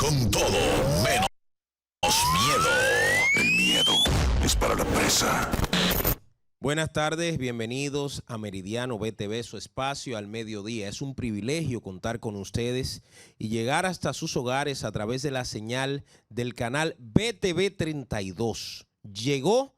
con todo menos miedo. El miedo es para la presa. Buenas tardes, bienvenidos a Meridiano BTV, su espacio al mediodía. Es un privilegio contar con ustedes y llegar hasta sus hogares a través de la señal del canal BTV 32. Llegó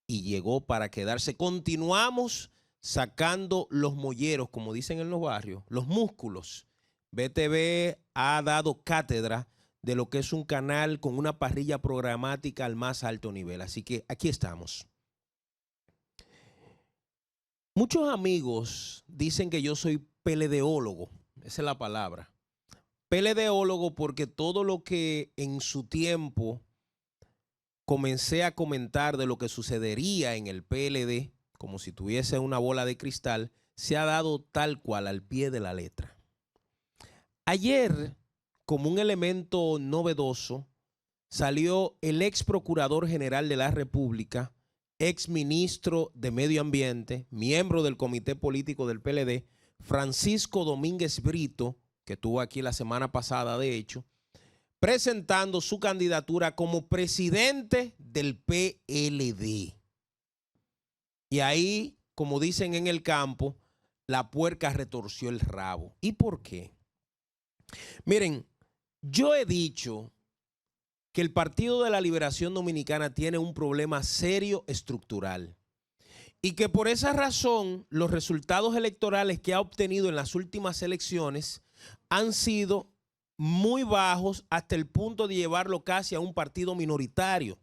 y llegó para quedarse. Continuamos sacando los molleros, como dicen en los barrios, los músculos. BTV ha dado cátedra de lo que es un canal con una parrilla programática al más alto nivel. Así que aquí estamos. Muchos amigos dicen que yo soy PLDólogo, esa es la palabra. PLDólogo porque todo lo que en su tiempo comencé a comentar de lo que sucedería en el PLD, como si tuviese una bola de cristal, se ha dado tal cual al pie de la letra. Ayer, como un elemento novedoso, salió el ex procurador general de la República, ex ministro de Medio Ambiente, miembro del comité político del PLD, Francisco Domínguez Brito, que estuvo aquí la semana pasada, de hecho, presentando su candidatura como presidente del PLD. Y ahí, como dicen en el campo, la puerca retorció el rabo. ¿Y por qué? Miren, yo he dicho que el Partido de la Liberación Dominicana tiene un problema serio estructural y que por esa razón los resultados electorales que ha obtenido en las últimas elecciones han sido muy bajos hasta el punto de llevarlo casi a un partido minoritario.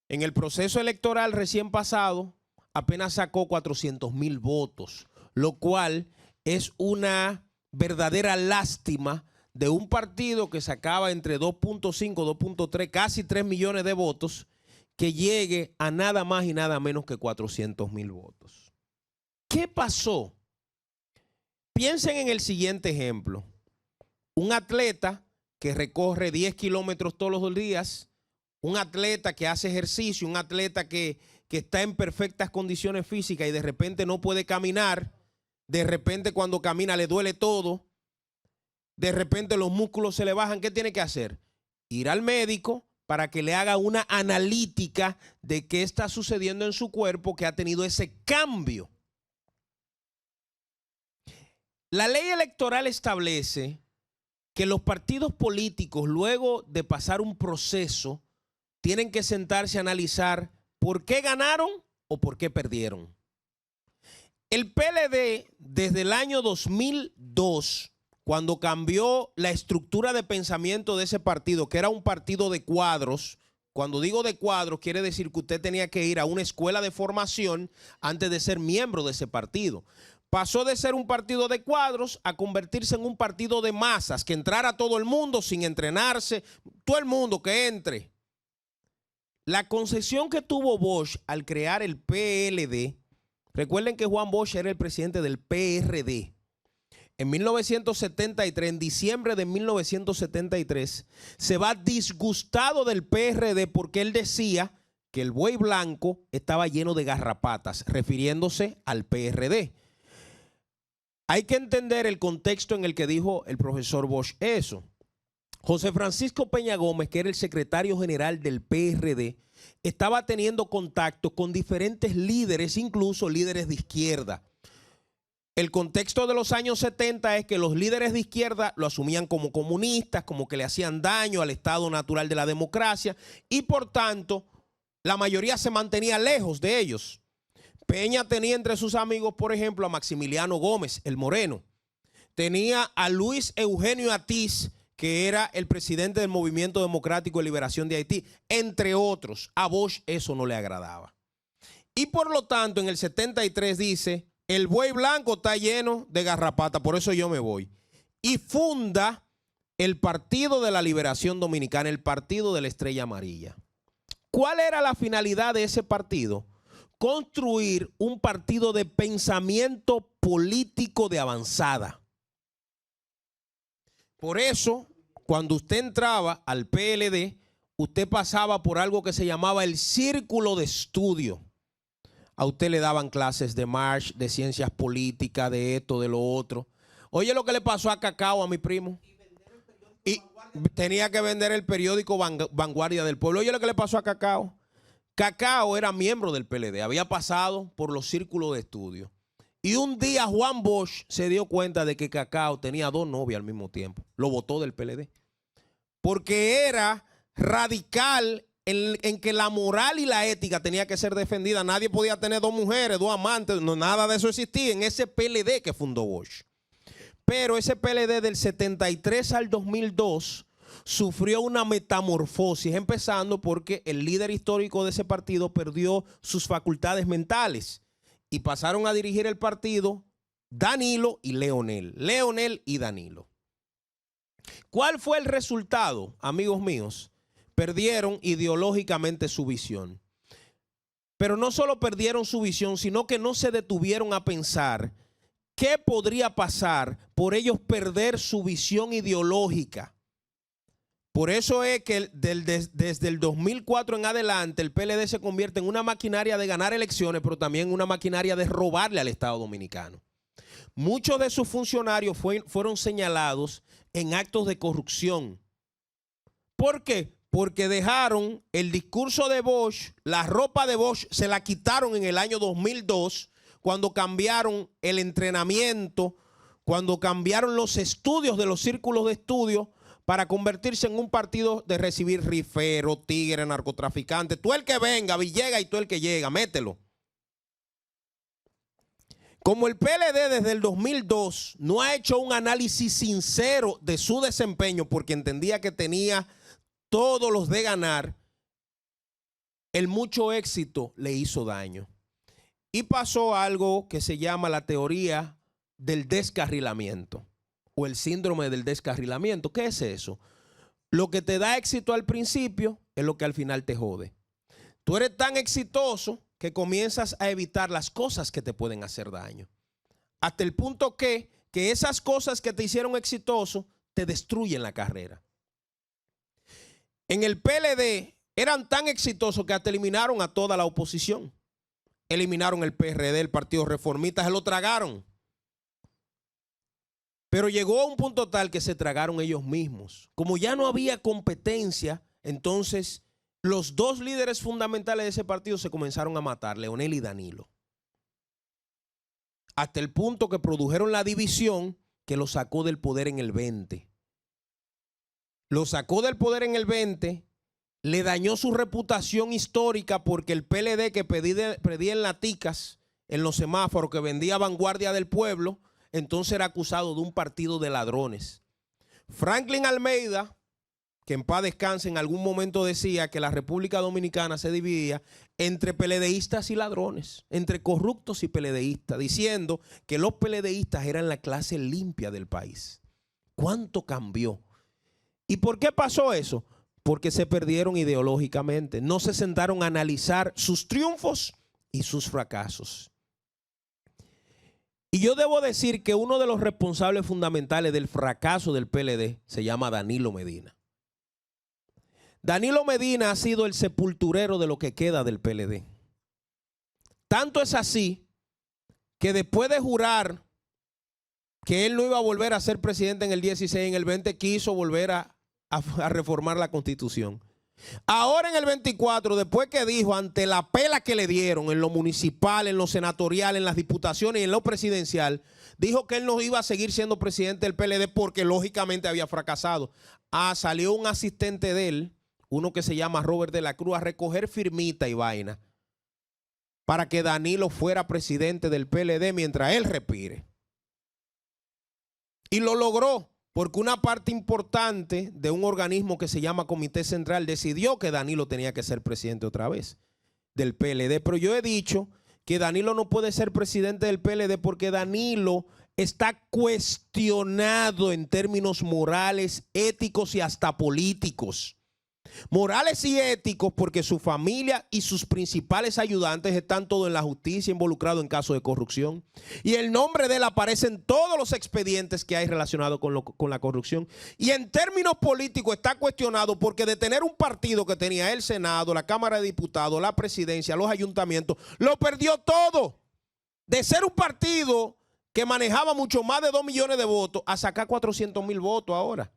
En el proceso electoral recién pasado apenas sacó 400,000 votos, lo cual es una verdadera lástima de un partido que sacaba entre 2.5, 2.3, casi 3 millones de votos, que llegue a nada más y nada menos que 400,000 votos. ¿Qué pasó? Piensen en el siguiente ejemplo. Un atleta que recorre 10 kilómetros todos los días, un atleta que hace ejercicio, un atleta que está en perfectas condiciones físicas y de repente no puede caminar, de repente cuando camina le duele todo, de repente los músculos se le bajan, ¿qué tiene que hacer? Ir al médico para que le haga una analítica de qué está sucediendo en su cuerpo que ha tenido ese cambio. La ley electoral establece que los partidos políticos, luego de pasar un proceso, tienen que sentarse a analizar por qué ganaron o por qué perdieron. El PLD, desde el año 2002, cuando cambió la estructura de pensamiento de ese partido, que era un partido de cuadros, cuando digo de cuadros, quiere decir que usted tenía que ir a una escuela de formación antes de ser miembro de ese partido. Pasó de ser un partido de cuadros a convertirse en un partido de masas, que entrara todo el mundo sin entrenarse, todo el mundo que entre. La concesión que tuvo Bosch al crear el PLD, recuerden que Juan Bosch era el presidente del PRD. En 1973, en diciembre de 1973, se va disgustado del PRD porque él decía que el buey blanco estaba lleno de garrapatas, refiriéndose al PRD. Hay que entender el contexto en el que dijo el profesor Bosch eso. José Francisco Peña Gómez, que era el secretario general del PRD, estaba teniendo contacto con diferentes líderes, incluso líderes de izquierda. El contexto de los años 70 es que los líderes de izquierda lo asumían como comunistas, como que le hacían daño al estado natural de la democracia y por tanto la mayoría se mantenía lejos de ellos. Peña tenía entre sus amigos, por ejemplo, a Maximiliano Gómez, el Moreno. Tenía a Luis Eugenio Atiz, que era el presidente del Movimiento Democrático de Liberación de Haití, entre otros. A Bosch eso no le agradaba. Y por lo tanto, en el 73 dice: el buey blanco está lleno de garrapata, por eso yo me voy. Y funda el Partido de la Liberación Dominicana, el Partido de la Estrella Amarilla. ¿Cuál era la finalidad de ese partido? Construir un partido de pensamiento político de avanzada. Por eso, cuando usted entraba al PLD, usted pasaba por algo que se llamaba el círculo de estudio. A usted le daban clases de Marx, de ciencias políticas, de esto, de lo otro. Oye lo que le pasó a Cacao, a mi primo. tenía que vender el periódico Vanguardia del Pueblo. Oye lo que le pasó a Cacao. Cacao era miembro del PLD, había pasado por los círculos de estudio. Y un día Juan Bosch se dio cuenta de que Cacao tenía 2 novias al mismo tiempo. Lo votó del PLD. Porque era radical en que la moral y la ética tenía que ser defendida. Nadie podía tener 2 mujeres, 2 amantes. No, nada de eso existía en ese PLD que fundó Bosch. Pero ese PLD del 73 al 2002 sufrió una metamorfosis, empezando porque el líder histórico de ese partido perdió sus facultades mentales y pasaron a dirigir el partido Danilo y Leonel. Leonel y Danilo. ¿Cuál fue el resultado, amigos míos? Perdieron ideológicamente su visión. Pero no solo perdieron su visión, sino que no se detuvieron a pensar qué podría pasar por ellos perder su visión ideológica. Por eso es que desde el 2004 en adelante el PLD se convierte en una maquinaria de ganar elecciones, pero también una maquinaria de robarle al Estado Dominicano. Muchos de sus funcionarios fueron señalados en actos de corrupción. ¿Por qué? Porque dejaron el discurso de Bosch, la ropa de Bosch se la quitaron en el año 2002, cuando cambiaron el entrenamiento, cuando cambiaron los estudios de los círculos de estudio para convertirse en un partido de recibir riferos, tigres, narcotraficantes. Tú el que venga, Villegas, y tú el que llega, mételo. Como el PLD desde el 2002 no ha hecho un análisis sincero de su desempeño porque entendía que tenía todos los de ganar, el mucho éxito le hizo daño. Y pasó algo que se llama la teoría del descarrilamiento o el síndrome del descarrilamiento. ¿Qué es eso? Lo que te da éxito al principio es lo que al final te jode. Tú eres tan exitoso que comienzas a evitar las cosas que te pueden hacer daño. Hasta el punto que esas cosas que te hicieron exitoso te destruyen la carrera. En el PLD eran tan exitosos que hasta eliminaron a toda la oposición. Eliminaron el PRD, el Partido Reformista, se lo tragaron. Pero llegó a un punto tal que se tragaron ellos mismos. Como ya no había competencia, entonces los 2 líderes fundamentales de ese partido se comenzaron a matar, Leonel y Danilo. Hasta el punto que produjeron la división que lo sacó del poder en el 20. Lo sacó del poder en el 20, le dañó su reputación histórica porque el PLD que pedía en laticas, en los semáforos, que vendía Vanguardia del Pueblo, entonces era acusado de un partido de ladrones. Franklin Almeida, que en paz descanse, en algún momento decía que la República Dominicana se dividía entre PLDistas y ladrones, entre corruptos y PLDistas, diciendo que los PLDistas eran la clase limpia del país. ¿Cuánto cambió? ¿Y por qué pasó eso? Porque se perdieron ideológicamente, no se sentaron a analizar sus triunfos y sus fracasos. Y yo debo decir que uno de los responsables fundamentales del fracaso del PLD se llama Danilo Medina. Danilo Medina ha sido el sepulturero de lo que queda del PLD. Tanto es así que después de jurar que él no iba a volver a ser presidente en el 16, en el 20 quiso volver a reformar la Constitución. Ahora en el 24, después que dijo ante la pela que le dieron en lo municipal, en lo senatorial, en las diputaciones y en lo presidencial, dijo que él no iba a seguir siendo presidente del PLD porque lógicamente había fracasado. Salió un asistente de él, uno que se llama Robert de la Cruz, a recoger firmita y vaina para que Danilo fuera presidente del PLD mientras él respire. Y lo logró. Porque una parte importante de un organismo que se llama Comité Central decidió que Danilo tenía que ser presidente otra vez del PLD. Pero yo he dicho que Danilo no puede ser presidente del PLD porque Danilo está cuestionado en términos morales, éticos y hasta políticos. Morales y éticos porque su familia y sus principales ayudantes están todos en la justicia involucrados en casos de corrupción. Y el nombre de él aparece en todos los expedientes que hay relacionados con la corrupción. Y en términos políticos está cuestionado porque de tener un partido que tenía el Senado, la Cámara de Diputados, la presidencia, los ayuntamientos, lo perdió todo. De ser un partido que manejaba mucho más de 2 millones de votos a sacar 400,000 votos ahora.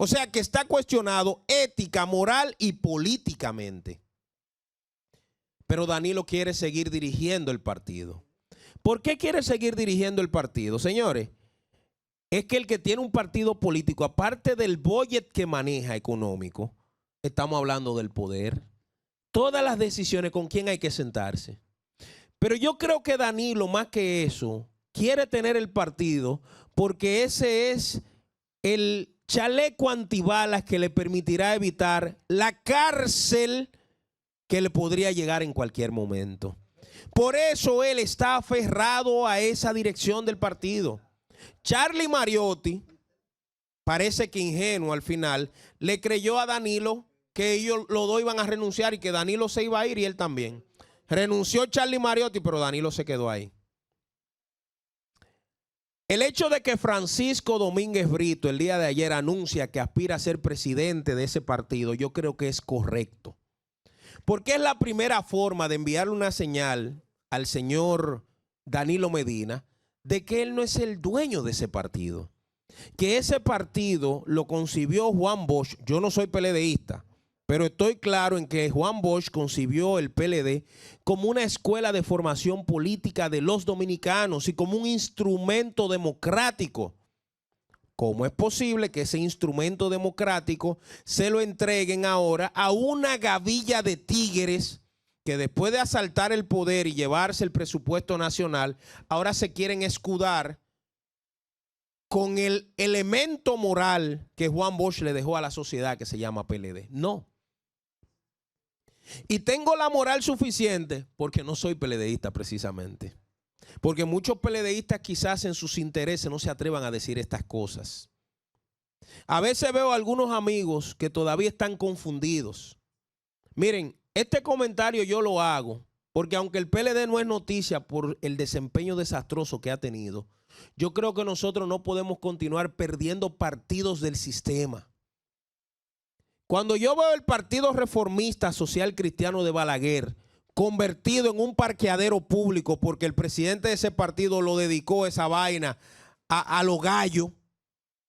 O sea que está cuestionado ética, moral y políticamente. Pero Danilo quiere seguir dirigiendo el partido. ¿Por qué quiere seguir dirigiendo el partido? Señores, es que el que tiene un partido político, aparte del budget que maneja económico, estamos hablando del poder. Todas las decisiones, ¿con quién hay que sentarse? Pero yo creo que Danilo, más que eso, quiere tener el partido porque ese es el chaleco antibalas que le permitirá evitar la cárcel que le podría llegar en cualquier momento. Por eso él está aferrado a esa dirección del partido. Charlie Mariotti, parece que ingenuo al final, le creyó a Danilo que ellos los dos iban a renunciar y que Danilo se iba a ir y él también. Renunció Charlie Mariotti, pero Danilo se quedó ahí. El hecho de que Francisco Domínguez Brito el día de ayer anuncia que aspira a ser presidente de ese partido, yo creo que es correcto. Porque es la primera forma de enviarle una señal al señor Danilo Medina de que él no es el dueño de ese partido. Que ese partido lo concibió Juan Bosch. Yo no soy PLDista, pero estoy claro en que Juan Bosch concibió el PLD como una escuela de formación política de los dominicanos y como un instrumento democrático. ¿Cómo es posible que ese instrumento democrático se lo entreguen ahora a una gavilla de tigres que después de asaltar el poder y llevarse el presupuesto nacional, ahora se quieren escudar con el elemento moral que Juan Bosch le dejó a la sociedad que se llama PLD? No. Y tengo la moral suficiente porque no soy PLDista precisamente. Porque muchos PLDistas quizás en sus intereses no se atrevan a decir estas cosas. A veces veo a algunos amigos que todavía están confundidos. Miren, este comentario yo lo hago porque aunque el PLD no es noticia por el desempeño desastroso que ha tenido, yo creo que nosotros no podemos continuar perdiendo partidos del sistema. Cuando yo veo el Partido Reformista Social Cristiano de Balaguer convertido en un parqueadero público porque el presidente de ese partido lo dedicó esa vaina a los gallos,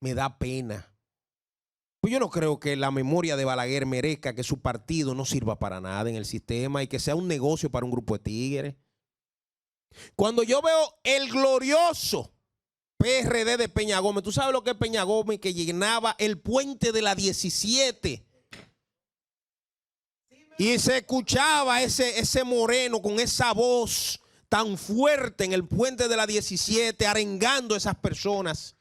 me da pena. Pues yo no creo que la memoria de Balaguer merezca que su partido no sirva para nada en el sistema y que sea un negocio para un grupo de tigres. Cuando yo veo el glorioso PRD de Peña Gómez, ¿tú sabes lo que es Peña Gómez? Que llenaba el puente de la 17 y se escuchaba ese moreno con esa voz tan fuerte en el puente de la 17 arengando a esas personas.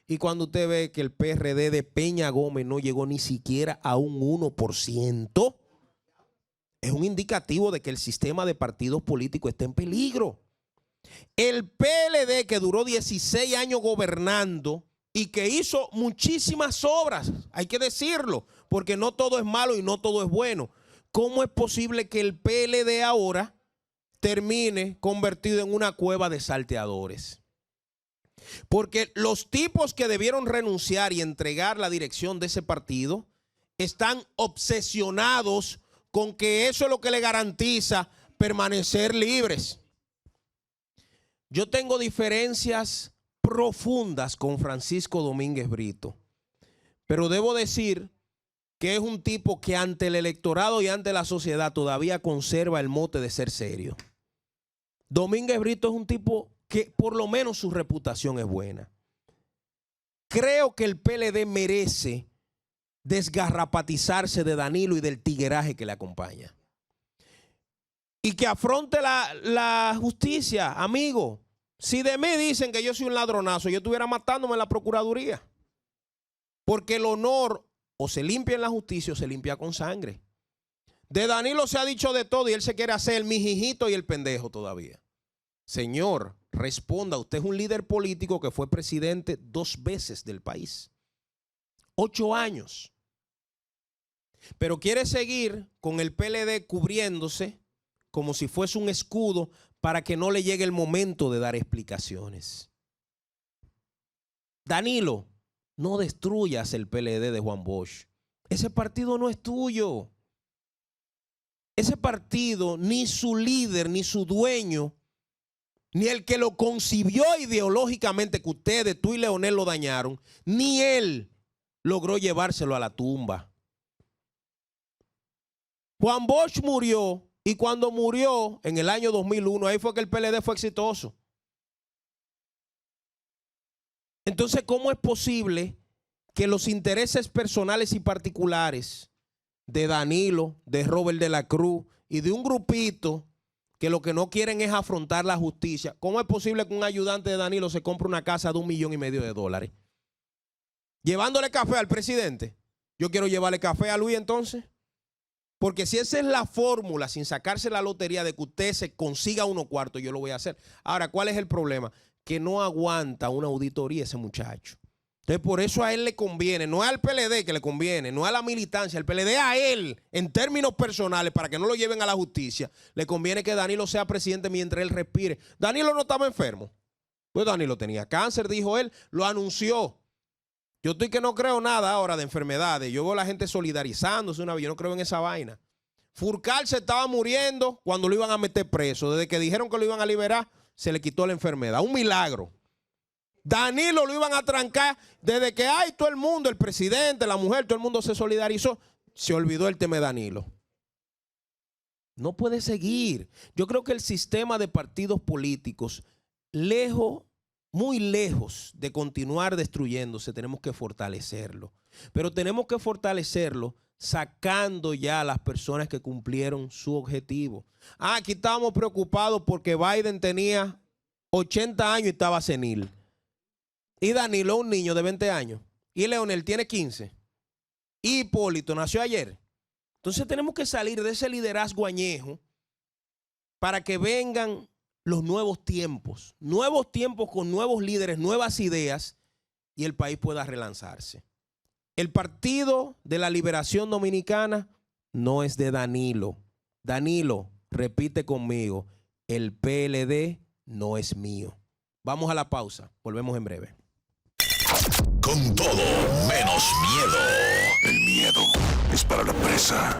Y cuando usted ve que el PRD de Peña Gómez no llegó ni siquiera a un 1%, es un indicativo de que el sistema de partidos políticos está en peligro. El PLD, que duró 16 años gobernando y que hizo muchísimas obras, hay que decirlo, porque no todo es malo y no todo es bueno. ¿Cómo es posible que el PLD ahora termine convertido en una cueva de salteadores? Porque los tipos que debieron renunciar y entregar la dirección de ese partido están obsesionados con que eso es lo que le garantiza permanecer libres. Yo tengo diferencias profundas con Francisco Domínguez Brito, pero debo decir que es un tipo que ante el electorado y ante la sociedad todavía conserva el mote de ser serio. Domínguez Brito es un tipo que por lo menos su reputación es buena. Creo que el PLD merece desgarrapatizarse de Danilo y del tigueraje que le acompaña. Y que afronte la justicia, amigo. Si de mí dicen que yo soy un ladronazo, yo estuviera matándome en la procuraduría. Porque el honor o se limpia en la justicia o se limpia con sangre. De Danilo se ha dicho de todo y él se quiere hacer el mijijito y el pendejo todavía. Señor, responda, usted es un líder político que fue presidente 2 veces del país. 8 años. Pero quiere seguir con el PLD cubriéndose como si fuese un escudo para que no le llegue el momento de dar explicaciones. Danilo, no destruyas el PLD de Juan Bosch. Ese partido no es tuyo. Ese partido, ni su líder, ni su dueño, ni el que lo concibió ideológicamente, que ustedes, tú y Leonel, lo dañaron, ni él logró llevárselo a la tumba. Juan Bosch murió y cuando murió en el año 2001, ahí fue que el PLD fue exitoso. Entonces, ¿cómo es posible que los intereses personales y particulares de Danilo, de Robert de la Cruz y de un grupito que lo que no quieren es afrontar la justicia? ¿Cómo es posible que un ayudante de Danilo se compre una casa de $1,5 millones? Llevándole café al presidente. Yo quiero llevarle café a Luis entonces. Porque si esa es la fórmula, sin sacarse la lotería de que usted se consiga unos cuartos, yo lo voy a hacer. Ahora, ¿cuál es el problema? Que no aguanta una auditoría ese muchacho. Entonces, por eso a él le conviene, no es al PLD que le conviene, no es a la militancia, el PLD a él, en términos personales, para que no lo lleven a la justicia, le conviene que Danilo sea presidente mientras él respire. Danilo no estaba enfermo. Pues Danilo tenía cáncer, dijo él, lo anunció. Yo estoy que no creo nada ahora de enfermedades. Yo veo a la gente solidarizándose una vez. Yo no creo en esa vaina. Furcal se estaba muriendo cuando lo iban a meter preso. Desde que dijeron que lo iban a liberar, se le quitó la enfermedad. Un milagro. Danilo lo iban a trancar. Desde que hay todo el mundo, el presidente, la mujer, todo el mundo se solidarizó. Se olvidó el tema de Danilo. No puede seguir. Yo creo que el sistema de partidos políticos, muy lejos de continuar destruyéndose, tenemos que fortalecerlo. Pero tenemos que fortalecerlo sacando ya a las personas que cumplieron su objetivo. Aquí estábamos preocupados porque Biden tenía 80 años y estaba senil. Y Danilo, un niño de 20 años. Y Leonel tiene 15. Y Hipólito nació ayer. Entonces tenemos que salir de ese liderazgo añejo para que vengan los nuevos tiempos con nuevos líderes, nuevas ideas y el país pueda relanzarse. El Partido de la Liberación Dominicana no es de Danilo. Danilo, repite conmigo, el PLD no es mío. Vamos a la pausa, volvemos en breve. Con todo, menos miedo. El miedo es para la presa.